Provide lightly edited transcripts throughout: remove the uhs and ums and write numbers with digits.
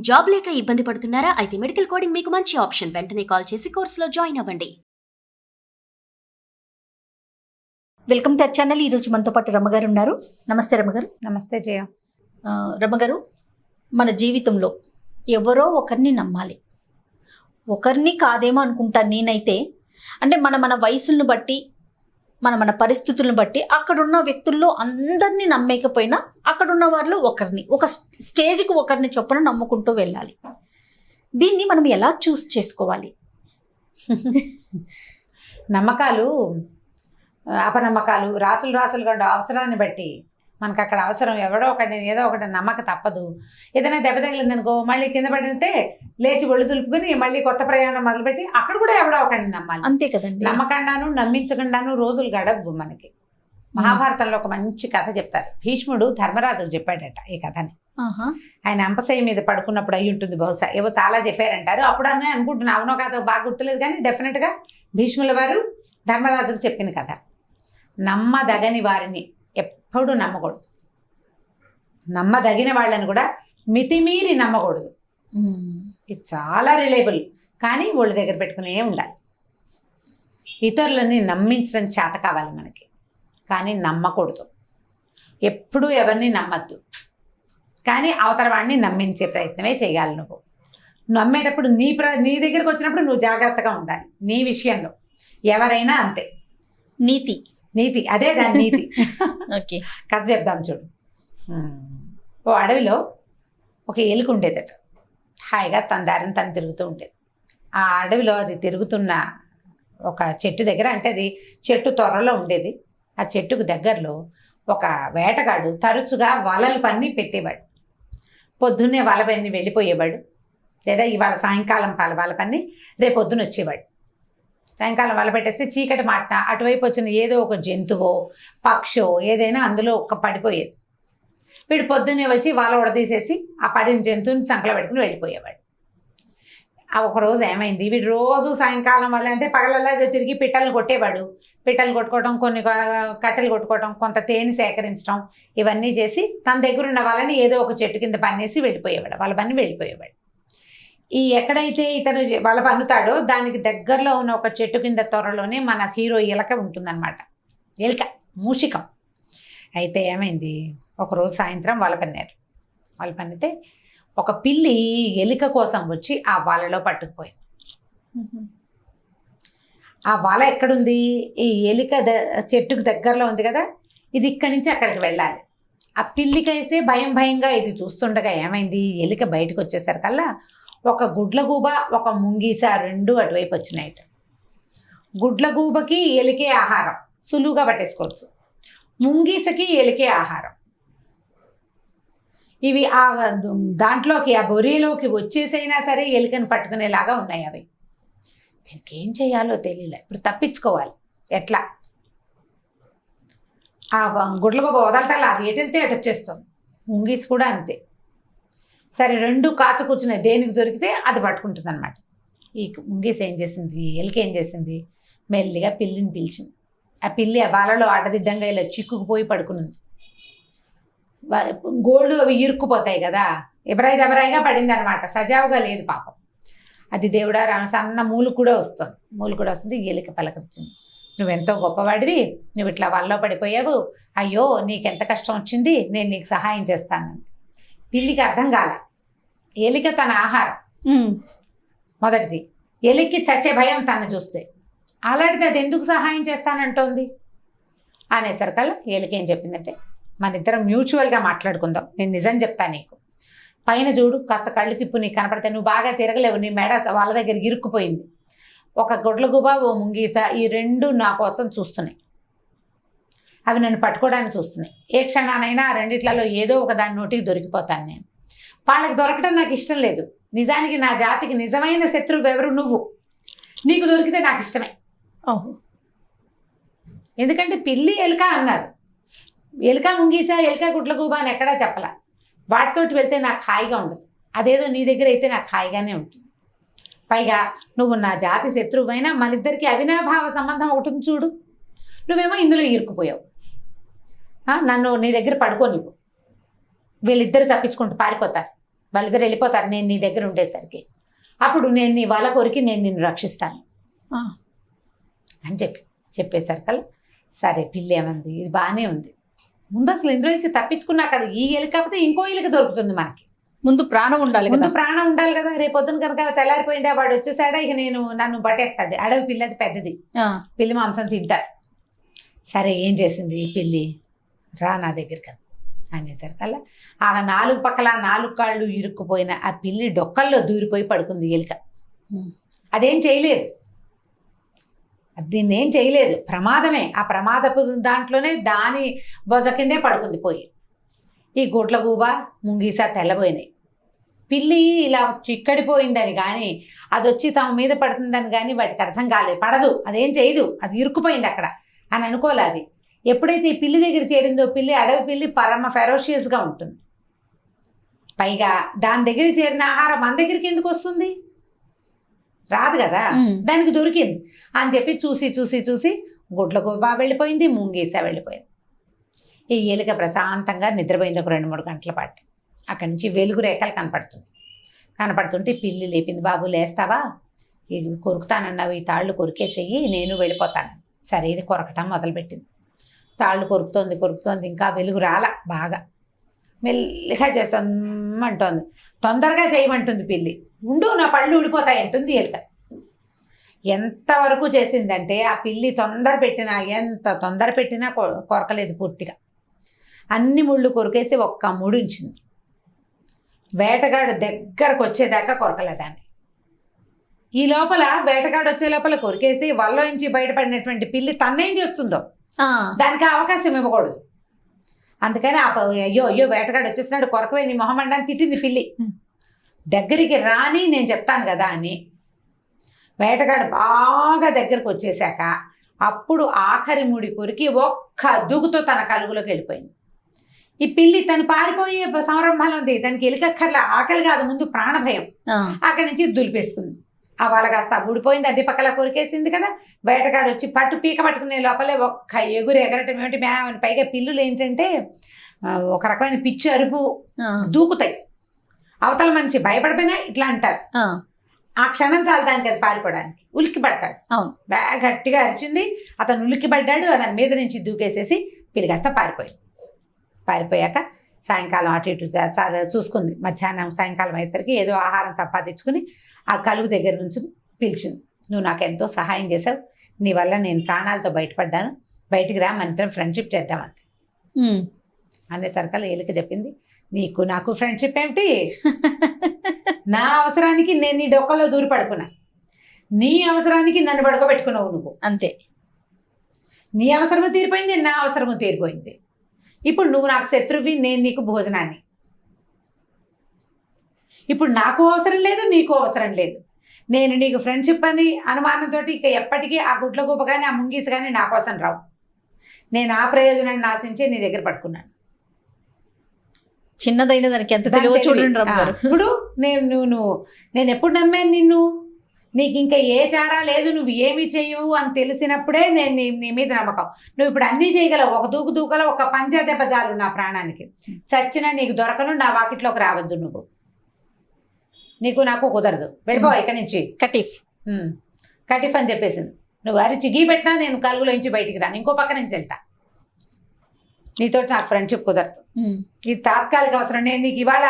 Job లేక ఇబ్బంది పడుతున్నారా? అయితే మెడికల్ కోడింగ్ మీకు మంచి ఆప్షన్. వెంటనే కాల్ చేసి కోర్సులో జాయిన్ అవ్వండి. Welcome to our channel. ఈరోజు మనతో పాటు రమ్మగారు ఉన్నారు. నమస్తే రమ్మగారు. నమస్తే జయ. రమ్మగారు, మన జీవితంలో ఎవరో ఒకరిని నమ్మాలి. ఒకరిని కాదేమో అనుకుంటాను నేనైతే. అంటే మన వయసులను బట్టి, మన పరిస్థితులను బట్టి అక్కడున్న వ్యక్తుల్లో అందరినీ నమ్మేకపోయినా అక్కడున్న వారిలో ఒకరిని, ఒక స్టేజ్కి ఒకరిని చొప్పున నమ్ముకుంటూ వెళ్ళాలి. దీన్ని మనం ఎలా చూస్ చేసుకోవాలి? నమ్మకాలు, అపనమ్మకాలు, రాసులుగా ఉండే అవసరాన్ని బట్టి మనకు అక్కడ అవసరం ఎవడో ఒకటి ఏదో ఒకటి నమ్మక తప్పదు. ఏదైనా దెబ్బ తగిలిందనుకో మళ్ళీ కింద పడితే లేచి ఒళ్ళు దులుపుకుని మళ్ళీ కొత్త ప్రయాణం మొదలుపెట్టి అక్కడ కూడా ఎవడో ఒకటి నమ్మాలి. అంతే కదండి. నమ్మకండాను నమ్మించకుండాను రోజులు గడవు మనకి. మహాభారతంలో ఒక మంచి కథ చెప్తారు. భీష్ముడు ధర్మరాజుకు చెప్పాడట ఈ కథని. ఆయన అంపశయ్య మీద పడుకున్నప్పుడు అయి ఉంటుంది బహుశా, ఏవో చాలా చెప్పారంటారు. అప్పుడు అన్నీ అనుకుంటున్నా, అవునో కాదో బాగా గుర్తులేదు, కానీ డెఫినెట్గా భీష్ముల వారు ధర్మరాజుకు చెప్పిన కథ. నమ్మదగని వారిని ఎప్పుడూ నమ్మకూడదు, నమ్మదగిన వాళ్ళని కూడా మితిమీరి నమ్మకూడదు. ఇది చాలా రిలయబుల్, కానీ వాళ్ళ దగ్గర పెట్టుకునే ఉండాలి. ఇతరులని నమ్మించడం చేత కావాలి మనకి, కానీ నమ్మకూడదు. ఎప్పుడూ ఎవరిని నమ్మద్దు, కానీ అవతల వాడిని నమ్మించే ప్రయత్నమే చేయాలి. నువ్వు నమ్మేటప్పుడు నీ దగ్గరికి వచ్చినప్పుడు నువ్వు జాగ్రత్తగా ఉండాలి. నీ విషయంలో ఎవరైనా అంతే. నీతి అదే దాని నీతి. ఓకే, కథ చెప్దాం చూడు. ఓ అడవిలో ఒక ఎలుక ఉండేదట. హాయిగా తన దారిని తను తిరుగుతూ ఉండేది. ఆ అడవిలో అది తిరుగుతున్న ఒక చెట్టు దగ్గర, అంటే అది చెట్టు తొర్రలో ఉండేది. ఆ చెట్టుకు దగ్గరలో ఒక వేటగాడు తరచుగా వలలు పన్ని పెట్టేవాడు. పొద్దున్నే వల పన్ని వెళ్ళిపోయేవాడు, లేదా ఇవాళ సాయంకాలం వల పన్ని రేపు పొద్దున వచ్చేవాడు. సాయంకాలం వల పెట్టేస్తే చీకటి మాట్న అటువైపు వచ్చిన ఏదో ఒక జంతువో పక్షో ఏదైనా అందులో ఒక పడిపోయేది. వీడు పొద్దున్నే వచ్చి వల ఉడదీసేసి ఆ పడిన జంతువుని సంకలో పెట్టుకుని వెళ్ళిపోయేవాడు. ఆ ఒకరోజు ఏమైంది, వీడు రోజు సాయంకాలం వల్ల అంటే పగలల్లా తిరిగి పిట్టలను కొట్టేవాడు. పిట్టలు కొట్టుకోవడం, కొన్ని కట్టెలు కొట్టుకోవడం, కొంత తేనె సేకరించడం, ఇవన్నీ చేసి తన దగ్గర ఉన్న వాళ్ళని ఏదో ఒక చెట్టు కింద పన్నేసి వెళ్ళిపోయేవాడు. వాళ్ళ పని వెళ్ళిపోయేవాడు. ఈ ఎక్కడైతే ఇతను వాళ్ళ పన్నుతాడో దానికి దగ్గరలో ఉన్న ఒక చెట్టు కింద త్వరలోనే మన హీరో ఎలక ఉంటుందన్నమాట. ఎలక మూషికం. అయితే ఏమైంది, ఒకరోజు సాయంత్రం వల పన్నారు. వల పన్నితే ఒక పిల్లి ఎలిక కోసం వచ్చి ఆ వలలో పట్టుకుపోయింది. ఆ వల ఎక్కడుంది, ఈ ఎలిక చెట్టుకు దగ్గరలో ఉంది కదా, ఇది ఇక్కడి నుంచి అక్కడికి వెళ్ళాలి. ఆ పిల్లికైతే భయంగా ఇది చూస్తుండగా ఏమైంది, ఎలిక బయటకు వచ్చేసరికల్లా ఒక గుడ్లగూబ, ఒక ముంగీస రెండు అటువైపు వచ్చినాయట. గుడ్లగూబకి ఎలికే ఆహారం, సులువుగా పట్టేసుకోవచ్చు. ముంగీసకి ఎలికే ఆహారం. ఇవి ఆ దాంట్లోకి, ఆ బొరీలోకి వచ్చేసైనా సరే ఎలికను పట్టుకునేలాగా ఉన్నాయి అవి. దీనికి ఏం చేయాలో తెలియలే. ఇప్పుడు తప్పించుకోవాలి ఎట్లా? ఆ గుడ్లగూబ వదలటల్లా, అది ఎటు వెళ్తే అటు వచ్చేస్తుంది. ముంగీస్ కూడా అంతే. సరే, రెండు కాచ కూర్చున్నాయి, దేనికి దొరికితే అది పట్టుకుంటుంది అనమాట. ఈ ముంగీస ఏం చేసింది, ఎలిక ఏం చేసింది, మెల్లిగా పిల్లిని పిలిచింది. ఆ పిల్లి ఆ వలలో అడ్డదిడ్డంగా ఇలా చిక్కుకుపోయి పడుకున్నది. గోళ్ళు అవి ఇరుక్కుపోతాయి కదా, ఎబరాయిగా పడింది అనమాట. సజావుగా లేదు పాపం. అది దేవుడా సన్న మూలు కూడా వస్తుంది. ఎలిక పలకరించింది, నువ్వెంతో గొప్పవాడివి, నువ్వు ఇట్లా వలలో పడిపోయావు, అయ్యో నీకెంత కష్టం వచ్చింది, నేను నీకు సహాయం చేస్తానంది. పిల్లికి అర్థం కాల. ఎలిక తన ఆహారం మొదటిది, ఎలికి చచ్చే భయం తను చూస్తే. అలాంటిది అది ఎందుకు సహాయం చేస్తానంటోంది అనేసరికల్లా ఎలిక ఏం చెప్పిందంటే, మన ఇద్దరం మ్యూచువల్గా మాట్లాడుకుందాం, నేను నిజం చెప్తాను నీకు. పైన చూడు, కాస్త కళ్ళు తిప్పు, నీకు కనపడితే, నువ్వు బాగా తిరగలేవు, నీ మెడ వాళ్ళ దగ్గర ఇరుక్కుపోయింది. ఒక గుడ్లగూబ, ఓ ముంగీస, ఈ రెండు నా కోసం చూస్తున్నాయి. అవి నన్ను పట్టుకోవడానికి చూస్తున్నాయి. ఏ క్షణానైనా ఆ రెండిట్లలో ఏదో ఒక దాని నోటికి దొరికిపోతాను నేను. వాళ్ళకి దొరకటం నాకు ఇష్టం లేదు. నిజానికి నా జాతికి నిజమైన శత్రువు ఎవరు, నువ్వు. నీకు దొరికితే నాకు ఇష్టమే. ఓహో, ఎందుకంటే పిల్లి ఎలుక అన్నారు, ఎలుక ముంగీస, ఎలుక గుడ్లగూబ అని ఎక్కడా చెప్పలా. వాటితోటి వెళ్తే నాకు హాయిగా ఉండదు. అదేదో నీ దగ్గర అయితే నాకు హాయిగానే ఉంటుంది. పైగా నువ్వు నా జాతి శత్రువైనా మన ఇద్దరికి అవినాభావ సంబంధం ఒకటి చూడు. నువ్వేమో ఇందులో ఇరుక్కుపోయావు. నన్ను నీ దగ్గర పడుకోనివ్వు, వీళ్ళిద్దరు తప్పించుకుంటూ పారిపోతారు. వాళ్ళిద్దరు వెళ్ళిపోతారు నేను నీ దగ్గర ఉండేసరికి. అప్పుడు నేను నీ వల కొరికి నేను నిన్ను రక్షిస్తాను అని చెప్పేసరికల్లా సరే పిల్లి ఏమంది, ఇది బాగానే ఉంది. ముందు అసలు ఇందులో నుంచి తప్పించుకున్నా కదా, ఈ ఎలుక కాకపోతే ఇంకో ఎలుక దొరుకుతుంది మనకి. ముందు ప్రాణం ఉండాలి ముందు కదా. ప్రాణం ఉండాలి కదా. రేపు పొద్దున కనుక తెల్లారిపోయిందా వాడు వచ్చేసాడా, ఇక నన్ను పట్టేస్తాడు. అడవి పిల్లి అది పెద్దది, పిల్లి మాంసం తింటారు. సరే ఏం చేసింది ఈ పిల్లి, రా నా దగ్గరికి అనేసరికల్లా ఆ 4 పక్కల 4 కాళ్ళు ఇరుక్కుపోయిన ఆ పిల్లి డొక్కల్లో దూరిపోయి పడుకుంది ఎలుక. అదేం చేయలేదు, దీన్ని ఏం చేయలేదు, ప్రమాదమే. ఆ ప్రమాదపు దాంట్లోనే దాని బొజ కిందే పడుకుంది పోయి. ఈ గుడ్ల గూబ ముంగీసా తెల్లబోయినాయి. పిల్లి ఇలా చిక్కడిపోయిందని కానీ అది వచ్చి తమ మీద పడుతుందని కానీ వాటికి అర్థం కాలేదు. పడదు, అదేం చేయదు, అది ఇరుక్కుపోయింది అక్కడ అని అనుకోలే. అవి ఎప్పుడైతే ఈ పిల్లి దగ్గర చేరిందో, పిల్లి అడవి పిల్లి పరమ ఫెరోషియస్గా ఉంటుంది. పైగా దాని దగ్గర చేరిన ఆహారం మన దగ్గరికి ఎందుకు వస్తుంది, రాదు కదా. దానికి దొరికింది అని చెప్పి చూసి చూసి చూసి గుడ్ల గూబ వెళ్ళిపోయింది, ముంగీసా వెళ్ళిపోయింది. ఈ ఎలుక ప్రశాంతంగా నిద్రపోయింది ఒక 2-3 గంటల పాటు. అక్కడి నుంచి వెలుగు రేఖలు కనపడుతుంటే పిల్లి లేపింది. బాబు లేస్తావా, ఇది కొరుకుతానన్నావు, ఈ తాళ్ళు కొరికేసేయి, నేను వెళ్ళిపోతాను. సరే ఇది కొరకటం మొదలుపెట్టింది. తాళ్ళు కొరుకుతోంది, ఇంకా వెలుగు రాల. బాగా మెల్లిగా చేస్తామంటోంది, తొందరగా చేయమంటుంది పిల్లి. ఉండు నా పళ్ళు ఊడిపోతాయి అంటుంది ఎలుక. ఎంతవరకు చేసిందంటే ఆ పిల్లి ఎంత తొందర పెట్టినా కొరకలేదు పూర్తిగా. అన్ని ముళ్ళు కొరికేసి ఒక్క ముడు ఉంచింది. వేటగాడు దగ్గరకు వచ్చేదాకా కొరకలేదాన్ని. ఈ లోపల వేటగాడు వచ్చే లోపల కొరికేసి వల్లో నుంచి బయటపడినటువంటి పిల్లి తన్నేం చేస్తుందో దానికి అవకాశం ఇవ్వకూడదు. అందుకని అయ్యో వేటగాడు వచ్చేస్తున్నాడు, కొరకవే నీ మొహమండాన్ని తిట్టింది పిల్లి. దగ్గరికి రాని నేను చెప్తాను కదా అని. వేటగాడు బాగా దగ్గరకు వచ్చేసాక అప్పుడు ఆఖరి ముడి కొరికి ఒక్క దూకుతో తన కలుగులోకి వెళ్ళిపోయింది. ఈ పిల్లి తను పారిపోయే సంరంభంలో ఉంది, దానికి ఎలుకక్కర్లా, ఆకలి కాదు, ముందు ప్రాణభయం. అక్కడి నుంచి దులిపేసుకుంది. ఆ వాళ్ళ కాస్త ఊడిపోయింది, అది పక్కల కొరికేసింది కదా. వేటగాడు వచ్చి పీక పట్టుకునే లోపలే ఒక్క ఎగరటం ఏమిటి మేమని. పైగా పిల్లులు ఏంటంటే ఒక రకమైన పిచ్చి అరుపు, దూకుతాయి. అవతల మనిషి భయపడిపోయినా ఇట్లా అంటారు. ఆ క్షణం చాలు దానికి అది పారిపోవడానికి. ఉలిక్కి పడతాడు. బాగా గట్టిగా అరిచింది, అతను ఉలిక్కి పడ్డాడు. దాని మీద నుంచి దూకేసేసి పిల్లి కాస్త పారిపోయాక సాయంకాలం అటు ఇటు చూసుకుంది. మధ్యాహ్నం సాయంకాలం అయ్యేసరికి ఏదో ఆహారం సంపాదించుకుని ఆ కలుగు దగ్గర నుంచి పిలిచింది. నువ్వు నాకు ఎంతో సహాయం చేసావు, నీ వల్ల నేను ప్రాణాలతో బయటపడ్డాను, బయటికి రా, మన ఇద్దరం ఫ్రెండ్షిప్ చేద్దామంతే అనేసరికల్లా ఎలుక చెప్పింది, నీకు నాకు ఫ్రెండ్షిప్ ఏమిటి, నా అవసరానికి నేను నీ డొక్కలో దూరి పడుకున్నా, నీ అవసరానికి నన్ను పడుకోబెట్టుకున్నావు నువ్వు, అంతే. నీ అవసరము తీరిపోయింది, నా అవసరము తీరిపోయింది. ఇప్పుడు నువ్వు నాకు శత్రువి, నేను నీకు భోజనాన్ని. ఇప్పుడు నాకు అవసరం లేదు, నీకు అవసరం లేదు. నేను నీకు ఫ్రెండ్షిప్ అని అనుమానంతో ఇక ఎప్పటికీ ఆ గుడ్ల గూప కానీ ఆ ముంగీసు కానీ నా కోసం రావు. నేను ఆ ప్రయోజనాన్ని ఆశించి నీ దగ్గర పట్టుకున్నాను. చిన్నదైన దానికి ఎంత తెలియో చూడండి. ఇప్పుడు నేను ఎప్పుడు నమ్మాను నిన్ను, నీకు ఇంకా ఏ చారా లేదు, నువ్వు ఏమి చేయవు అని తెలిసినప్పుడే నేను నీ మీద నమ్మకం. నువ్వు ఇప్పుడు అన్నీ చేయగలవు, ఒక దూకలో ఒక పంజా దెబ్బ చాలు నా ప్రాణానికి. చచ్చినా నీకు దొరకను, నా వాకిట్లోకి రావద్దు, నువ్వు నీకు నాకు కుదరదు, వెళ్ళిపో ఇక నుంచి. కటిఫ్ అని చెప్పేసింది. నువ్వు అరిచి గీ పెట్టినా నేను కలుగులో నుంచి బయటికి రాను, ఇంకో పక్క నుంచి వెళ్తా, నీతో నాకు ఫ్రెండ్షిప్ కుదరదు. ఇది తాత్కాలిక అవసరం. నేను నీకు ఇవాళ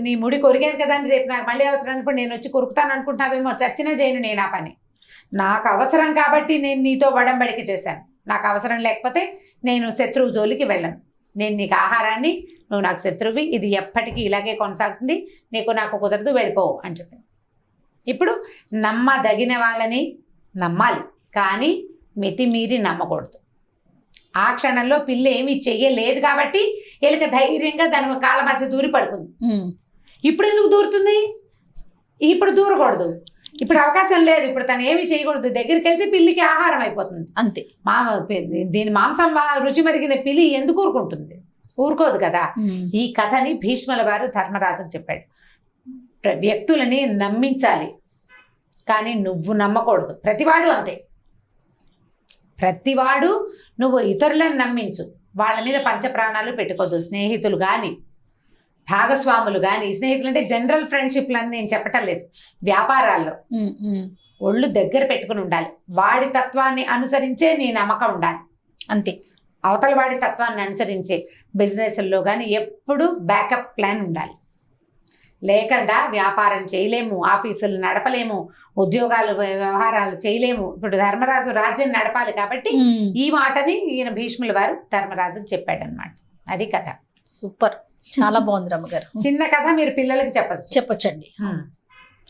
నీ ముడి కొరిగాను కదా అని రేపు నాకు మళ్ళీ అవసరం అన్నప్పుడు నేను వచ్చి కొరుకుతాను అనుకుంటున్నావేమో, చచ్చినా చేయను నేను ఆ పని. నాకు అవసరం కాబట్టి నేను నీతో వడంబడికి చేశాను. నాకు అవసరం లేకపోతే నేను శత్రువు జోలికి వెళ్ళను. నేను నీకు ఆహారాన్ని, నువ్వు నాకు శత్రువి, ఇది ఎప్పటికీ ఇలాగే కొనసాగుతుంది, నీకు నాకు కుదరదు, వెళ్ళిపోవు అని చెప్పింది. ఇప్పుడు నమ్మదగిన వాళ్ళని నమ్మాలి, కానీ మితిమీరి నమ్మకూడదు. ఆ క్షణంలో పిల్లి ఏమీ చెయ్యలేదు కాబట్టి ఎలుక ధైర్యంగా దాని కాళ్ళ మధ్య దూరి పడుకుంది. ఇప్పుడు ఎందుకు దూరుతుంది, ఇప్పుడు దూరకూడదు, ఇప్పుడు అవకాశం లేదు, ఇప్పుడు తను ఏమి చేయకూడదు. దగ్గరికి వెళ్తే పిల్లికి ఆహారం అయిపోతుంది, అంతే. దీని మాంసం రుచి మరిగిన పిల్లి ఎందుకు ఊరుకుంటుంది, ఊరుకోదు కదా. ఈ కథని భీష్ముల వారు ధర్మరాజుకు చెప్పాడు. వ్యక్తులని నమ్మించాలి, కానీ నువ్వు నమ్మకూడదు. ప్రతివాడు అంతే, ప్రతివాడు నువ్వు ఇతరులను నమ్మించు, వాళ్ళ మీద పంచప్రాణాలు పెట్టుకోవద్దు. స్నేహితులు కానీ భాగస్వాములు కానీ స్నేహితులు అంటే జనరల్ ఫ్రెండ్షిప్లు అని నేను చెప్పటం లేదు. వ్యాపారాల్లో ఒళ్ళు దగ్గర పెట్టుకుని ఉండాలి. వాడి తత్వాన్ని అనుసరించే నీ నమ్మకం ఉండాలి. అంతే. అవతల వాడి తత్వాన్ని అనుసరించే బిజినెస్ల్లో కానీ ఎప్పుడు బ్యాకప్ ప్లాన్ ఉండాలి. లేకుండా వ్యాపారం చేయలేము, ఆఫీసులు నడపలేము, ఉద్యోగాలు వ్యవహారాలు చేయలేము. ఇప్పుడు ధర్మరాజు రాజ్యం నడపాలి కాబట్టి ఈ మాటని ఈయన భీష్ముల వారు ధర్మరాజుకు చెప్పాడనమాట. అది కథ. సూపర్, చాలా బాగుంది రమ్మగారు. చిన్న కథ, మీరు పిల్లలకి చెప్పొచ్చండి.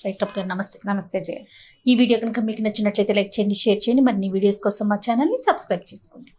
రైట్ అప్ గారు, నమస్తే. నమస్తే జయ. ఈ వీడియో కనుక మీకు నచ్చినట్లయితే లైక్ చేయండి, షేర్ చేయండి. మరిన్ని వీడియోస్ కోసం మా ఛానల్ని సబ్స్క్రైబ్ చేసుకోండి.